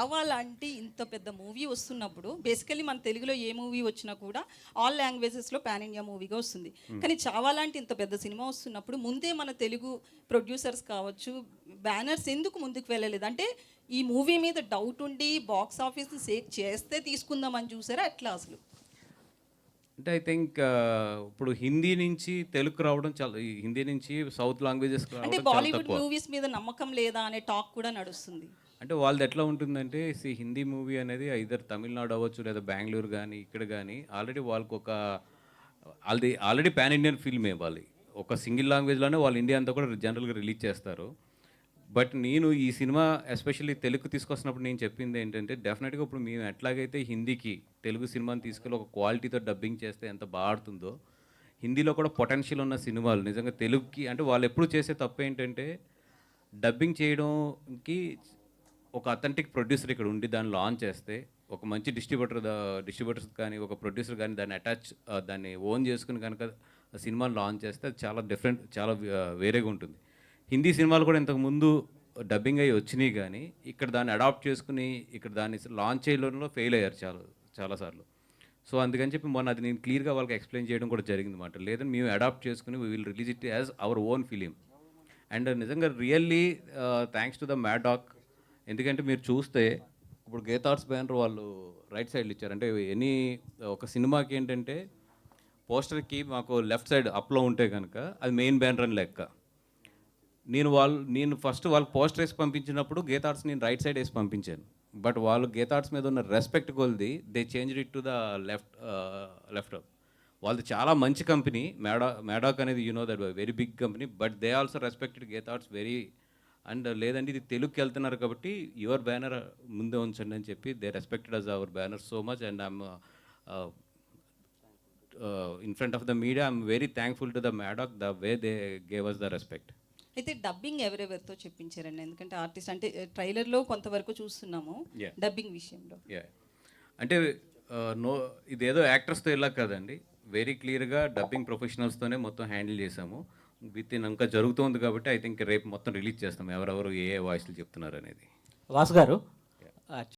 చావా లాంటి ఇంత పెద్ద మూవీ వస్తున్నప్పుడు బేసికలీ మన తెలుగులో ఏ మూవీ వచ్చినా కూడా ఆల్ లాంగ్వేజెస్లో పాన్ ఇండియా మూవీగా వస్తుంది. కానీ చావా లాంటి ఇంత పెద్ద సినిమా వస్తున్నప్పుడు ముందే మన తెలుగు ప్రొడ్యూసర్స్ కావచ్చు, బ్యానర్స్ ఎందుకు ముందుకు వెళ్ళలేదు? అంటే ఈ మూవీ మీద డౌట్ ఉండి బాక్స్ ఆఫీస్ సేక్ చేస్తే తీసుకుందామని చూసారా ఎట్లా అసలు? అంటే ఐ థింక్ ఇప్పుడు హిందీ నుంచి తెలుగు రావడం చాలా, హిందీ నుంచి సౌత్ లాంగ్వేజెస్ అంటే రావడం చాలా బాలీవుడ్ తక్కువ. మూవీస్ మీద నమ్మకం లేదా అనే టాక్ కూడా నడుస్తుంది. అంటే వాళ్ళది ఎట్లా ఉంటుందంటే, హిందీ మూవీ అనేది ఐదర్ తమిళనాడు అవ్వచ్చు లేదా బెంగళూరు కానీ ఇక్కడ కానీ ఆల్రెడీ వాళ్ళకి ఒక వాళ్ళది ఆల్రెడీ పాన్ ఇండియన్ ఫిల్మ్ ఇవ్వాలి. ఒక సింగిల్ లాంగ్వేజ్లోనే వాళ్ళు ఇండియా అంతా కూడా జనరల్గా రిలీజ్ చేస్తారు. బట్ నేను ఈ సినిమా ఎస్పెషల్లీ తెలుగు తీసుకొస్తున్నప్పుడు నేను చెప్పింది ఏంటంటే, డెఫినెట్గా ఇప్పుడు మేము ఎట్లాగైతే హిందీకి తెలుగు సినిమాని తీసుకెళ్ళి ఒక క్వాలిటీతో డబ్బింగ్ చేస్తే ఎంత బాగా ఆడుతుందో, హిందీలో కూడా పొటెన్షియల్ ఉన్న సినిమాలు నిజంగా తెలుగుకి, అంటే వాళ్ళు ఎప్పుడు చేసే తప్పు ఏంటంటే డబ్బింగ్ చేయడంకి ఒక అథెంటిక్ ప్రొడ్యూసర్ ఇక్కడ ఉండి దాన్ని లాంచ్ చేస్తే, ఒక మంచి డిస్ట్రిబ్యూటర్స్ కానీ ఒక ప్రొడ్యూసర్ కానీ దాన్ని ఓన్ చేసుకుని కనుక సినిమాని లాంచ్ చేస్తే అది చాలా డిఫరెంట్, చాలా వేరేగా ఉంటుంది. హిందీ సినిమాలు కూడా ఇంతకుముందు డబ్బింగ్ అయ్యి వచ్చినాయి కానీ ఇక్కడ దాన్ని అడాప్ట్ చేసుకుని ఇక్కడ దాన్ని లాంచ్ చేయడంలో ఫెయిల్ అయ్యారు చాలాసార్లు. సో అందుకని చెప్పి మొన్న అది నేను క్లియర్గా వాళ్ళకి ఎక్స్ప్లెయిన్ చేయడం కూడా జరిగింది అన్నమాట. లేదని మేము అడాప్ట్ చేసుకుని we will release it as our own film. And నిజంగా really thanks to the Maddock. ఎందుకంటే మీరు చూస్తే ఇప్పుడు గీతార్ట్స్ బ్యానర్ వాళ్ళు రైట్ సైడ్లు ఇచ్చారు. అంటే ఒక సినిమాకి ఏంటంటే పోస్టర్కి మాకు లెఫ్ట్ సైడ్ అప్లో ఉంటే కనుక అది మెయిన్ బ్యానర్ అని లెక్క. నేను ఫస్ట్ వాళ్ళకి పోస్టర్ వేసి పంపించినప్పుడు గీతార్ట్స్ నేను రైట్ సైడ్ వేసి పంపించాను. బట్ వాళ్ళు గీతార్ట్స్ మీద ఉన్న రెస్పెక్ట్ కొలిది they change it to the left. వాళ్ళది చాలా మంచి కంపెనీ మ్యాడాక్ అనేది, you know that very big company. But they also respected Geetha Arts very. And లేదంటే ఇది తెలుగుకి వెళ్తున్నారు కాబట్టి యువర్ బ్యానర్ ముందే ఉంచండి అని చెప్పి they respected us our banner so much. And I'm in front of the media I'm very thankful to the Maddock the way they gave us the respect. అయితే డబ్బింగ్ ఎవరెవరితో చెప్పించారండి? ఎందుకంటే ఆర్టిస్ట్ అంటే ట్రైలర్లో కొంతవరకు చూస్తున్నాము డబ్బింగ్ విషయంలో. అంటే ఇదేదో యాక్టర్స్తో ఇలా కదండి, వెరీ క్లియర్గా డబ్బింగ్ ప్రొఫెషనల్స్తోనే మొత్తం హ్యాండిల్ చేసాము. ఇంకా జరుగుతుంది కాబట్టి ఐ థింక్ రేపు మొత్తం రిలీజ్ చేస్తాం ఎవరెవరు ఏ వాయిస్లు చెప్తున్నారు అనేది. వాసు గారు